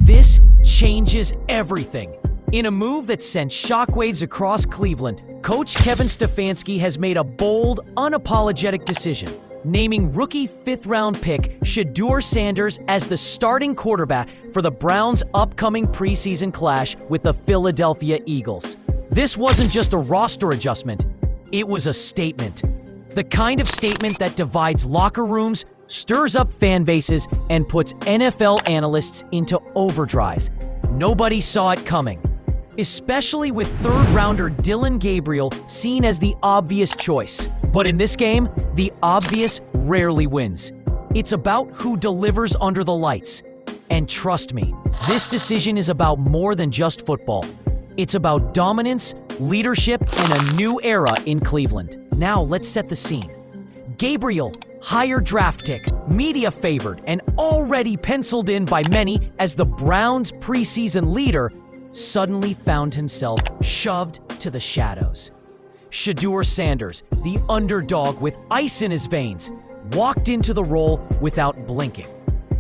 This changes everything. In a move that sent shockwaves across Cleveland, Coach Kevin Stefanski has made a bold, unapologetic decision, naming rookie fifth-round pick Shedeur Sanders as the starting quarterback for the Browns' upcoming preseason clash with the Philadelphia Eagles. This wasn't just a roster adjustment, it was a statement. The kind of statement that divides locker rooms, stirs up fan bases, and puts NFL analysts into overdrive. Nobody saw it coming, especially with third-rounder Dylan Gabriel seen as the obvious choice. But in this game, the obvious rarely wins. It's about who delivers under the lights. And trust me, this decision is about more than just football. It's about dominance, leadership, and a new era in Cleveland. Now let's set the scene. Gabriel, higher draft pick, media favored, and already penciled in by many as the Browns' preseason leader, suddenly found himself shoved to the shadows. Shedeur Sanders, the underdog with ice in his veins, walked into the role without blinking.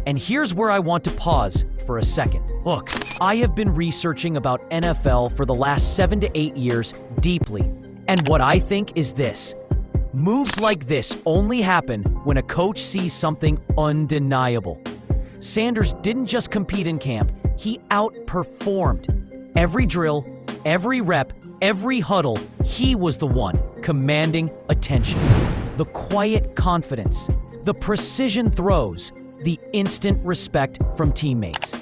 And here's where I want to pause for a second. Look, I have been researching about NFL for the last 7 to 8 years deeply, and what I think is this. Moves like this only happen when a coach sees something undeniable. Sanders didn't just compete in camp, he outperformed. Every drill, every rep, every huddle, he was the one commanding attention. The quiet confidence, the precision throws, the instant respect from teammates.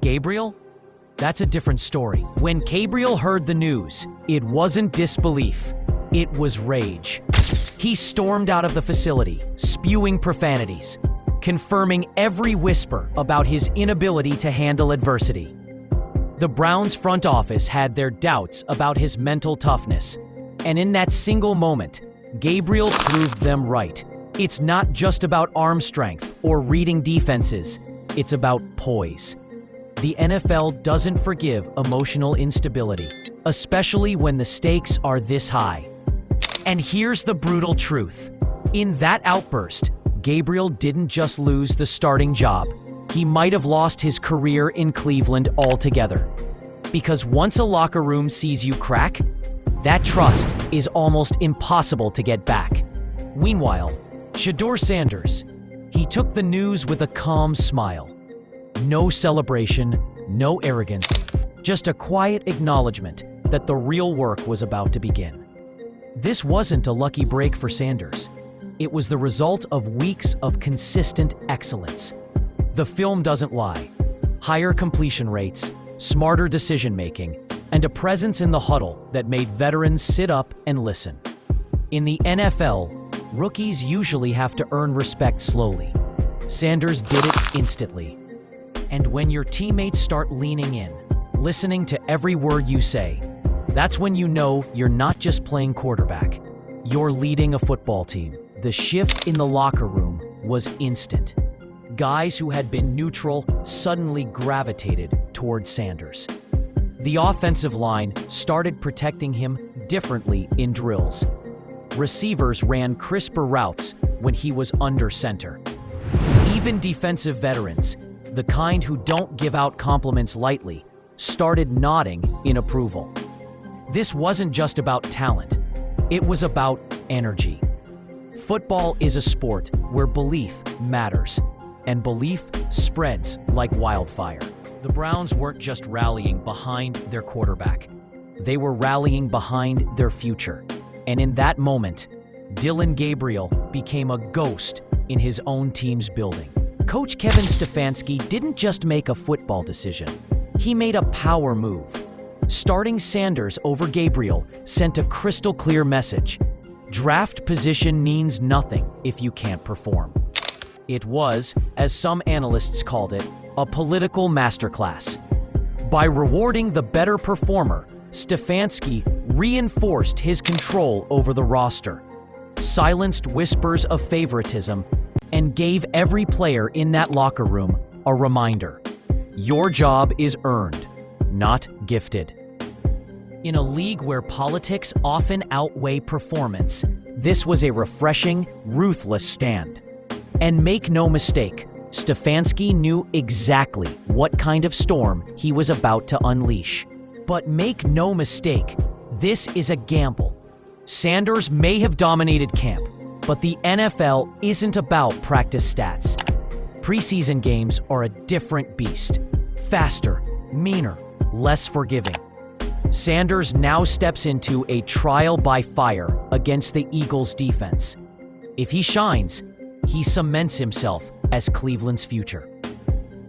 Gabriel? That's a different story. When Gabriel heard the news, it wasn't disbelief, it was rage. He stormed out of the facility, spewing profanities, confirming every whisper about his inability to handle adversity. The Browns front office had their doubts about his mental toughness, and in that single moment, Gabriel proved them right. It's not just about arm strength or reading defenses, it's about poise. The NFL doesn't forgive emotional instability, especially when the stakes are this high. And here's the brutal truth. In that outburst, Gabriel didn't just lose the starting job. He might have lost his career in Cleveland altogether. Because once a locker room sees you crack, that trust is almost impossible to get back. Meanwhile, Shedeur Sanders, he took the news with a calm smile. No celebration, no arrogance, just a quiet acknowledgement that the real work was about to begin. This wasn't a lucky break for Sanders. It was the result of weeks of consistent excellence. The film doesn't lie. Higher completion rates, smarter decision-making, and a presence in the huddle that made veterans sit up and listen. In the NFL, rookies usually have to earn respect slowly. Sanders did it instantly. And when your teammates start leaning in, listening to every word you say, that's when you know you're not just playing quarterback. You're leading a football team. The shift in the locker room was instant. Guys who had been neutral suddenly gravitated toward Sanders. The offensive line started protecting him differently in drills. Receivers ran crisper routes when he was under center. Even defensive veterans, the kind who don't give out compliments lightly, started nodding in approval. This wasn't just about talent, it was about energy. Football is a sport where belief matters, and belief spreads like wildfire. The Browns weren't just rallying behind their quarterback, they were rallying behind their future. And in that moment, Dylan Gabriel became a ghost in his own team's building. Coach Kevin Stefanski didn't just make a football decision, he made a power move. Starting Sanders over Gabriel sent a crystal clear message. Draft position means nothing if you can't perform. It was, as some analysts called it, a political masterclass. By rewarding the better performer, Stefanski reinforced his control over the roster, silenced whispers of favoritism, and gave every player in that locker room a reminder. Your job is earned, not gifted. In a league where politics often outweigh performance, this was a refreshing, ruthless stand. And make no mistake, Stefanski knew exactly what kind of storm he was about to unleash. But make no mistake, this is a gamble. Sanders may have dominated camp, but the NFL isn't about practice stats. Preseason games are a different beast. Faster, meaner, less forgiving. Sanders now steps into a trial by fire against the Eagles' defense. If he shines, he cements himself as Cleveland's future.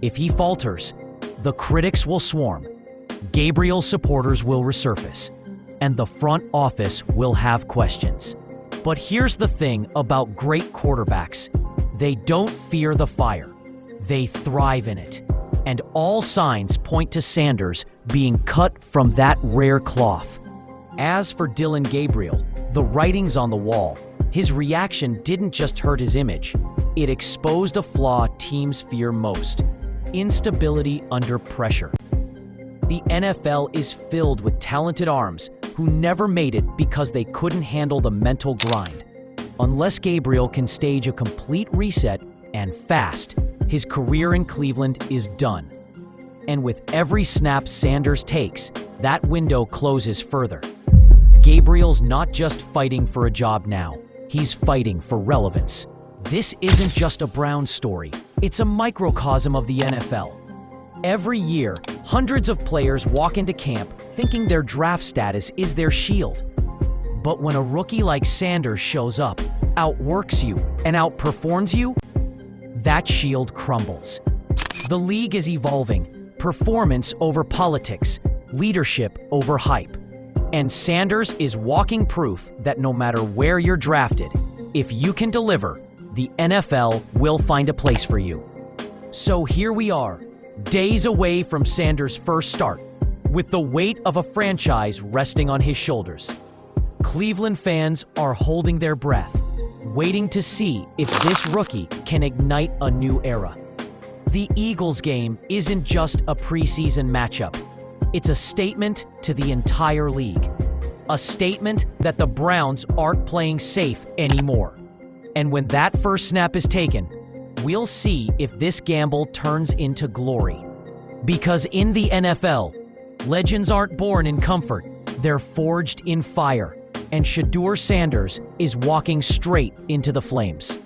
If he falters, the critics will swarm, Gabriel's supporters will resurface, and the front office will have questions. But here's the thing about great quarterbacks. They don't fear the fire. They thrive in it. And all signs point to Sanders being cut from that rare cloth. As for Dylan Gabriel, the writing's on the wall. His reaction didn't just hurt his image. It exposed a flaw teams fear most: instability under pressure. The NFL is filled with talented arms who never made it because they couldn't handle the mental grind. Unless Gabriel can stage a complete reset, and fast, his career in Cleveland is done. And with every snap Sanders takes, that window closes further. Gabriel's not just fighting for a job now, he's fighting for relevance. This isn't just a Browns story, it's a microcosm of the NFL. Every year, hundreds of players walk into camp thinking their draft status is their shield. But when a rookie like Sanders shows up, outworks you, and outperforms you, that shield crumbles. The league is evolving, performance over politics, leadership over hype. And Sanders is walking proof that no matter where you're drafted, if you can deliver, the NFL will find a place for you. So here we are, days away from Sanders' first start, with the weight of a franchise resting on his shoulders. Cleveland fans are holding their breath, waiting to see if this rookie can ignite a new era. The Eagles game isn't just a preseason matchup. It's a statement to the entire league. A statement that the Browns aren't playing safe anymore. And when that first snap is taken, we'll see if this gamble turns into glory. Because in the NFL, legends aren't born in comfort, they're forged in fire. And Shedeur Sanders is walking straight into the flames.